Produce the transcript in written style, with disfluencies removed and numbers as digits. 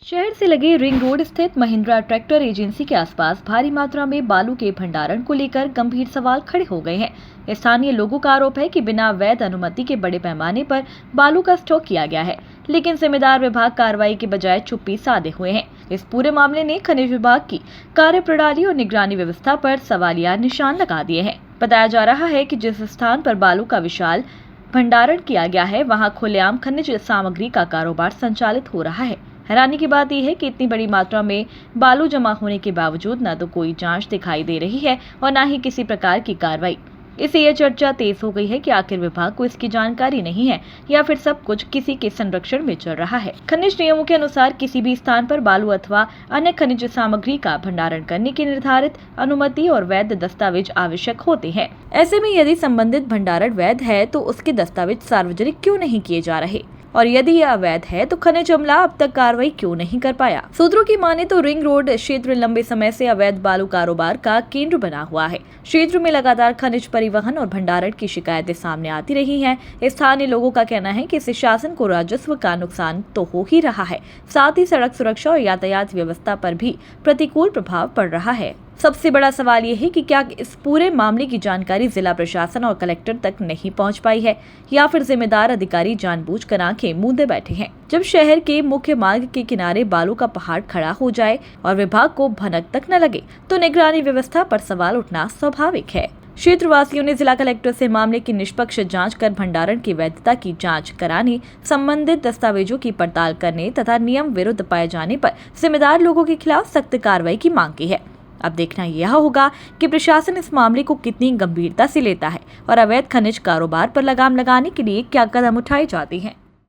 शहर से लगे रिंग रोड स्थित महिंद्रा ट्रैक्टर एजेंसी के आसपास भारी मात्रा में बालू के भंडारण को लेकर गंभीर सवाल खड़े हो गए हैं। स्थानीय लोगों का आरोप है कि बिना वैध अनुमति के बड़े पैमाने पर बालू का स्टॉक किया गया है, लेकिन जिम्मेदार विभाग कार्रवाई के बजाय चुप्पी साधे हुए हैं। इस पूरे मामले ने खनिज विभाग की कार्यप्रणाली और निगरानी व्यवस्था पर सवालिया निशान लगा दिए हैं। बताया जा रहा है कि जिस स्थान पर बालू का विशाल भंडारण किया गया है, वहां खुलेआम खनिज सामग्री का कारोबार संचालित हो रहा है। हैरानी की बात यह है कि इतनी बड़ी मात्रा में बालू जमा होने के बावजूद न तो कोई जांच दिखाई दे रही है और न ही किसी प्रकार की कार्रवाई। इससे यह चर्चा तेज हो गई है कि आखिर विभाग को इसकी जानकारी नहीं है या फिर सब कुछ किसी के संरक्षण में चल रहा है। खनिज नियमों के अनुसार किसी भी स्थान पर बालू अथवा अन्य खनिज सामग्री का भंडारण करने की निर्धारित अनुमति और वैध दस्तावेज आवश्यक होते हैं। ऐसे में यदि संबंधित भंडारण वैध है तो उसके दस्तावेज सार्वजनिक क्यों नहीं किए जा रहे, और यदि यह अवैध है तो खनिज अमला अब तक कार्रवाई क्यों नहीं कर पाया। सूत्रों की माने तो रिंग रोड क्षेत्र लंबे समय से अवैध बालू कारोबार का केंद्र बना हुआ है। क्षेत्र में लगातार खनिज परिवहन और भंडारण की शिकायतें सामने आती रही हैं। स्थानीय लोगों का कहना है कि इससे शासन को राजस्व का नुकसान तो हो ही रहा है, साथ ही सड़क सुरक्षा और यातायात व्यवस्था पर भी प्रतिकूल प्रभाव पड़ रहा है। सबसे बड़ा सवाल ये है कि क्या इस पूरे मामले की जानकारी जिला प्रशासन और कलेक्टर तक नहीं पहुंच पाई है, या फिर जिम्मेदार अधिकारी जानबूझकर आंखें मूंदे बैठे हैं। जब शहर के मुख्य मार्ग के किनारे बालू का पहाड़ खड़ा हो जाए और विभाग को भनक तक न लगे, तो निगरानी व्यवस्था पर सवाल उठना स्वाभाविक है। क्षेत्रवासियों ने जिला कलेक्टर से मामले की निष्पक्ष जांच कर भंडारण की वैधता की जांच कराने, संबंधित दस्तावेजों की पड़ताल करने तथा नियम विरुद्ध पाए जाने पर जिम्मेदार लोगों के खिलाफ सख्त कार्रवाई की मांग की है। अब देखना यह होगा कि प्रशासन इस मामले को कितनी गंभीरता से लेता है और अवैध खनिज कारोबार पर लगाम लगाने के लिए क्या कदम उठाए जाते हैं।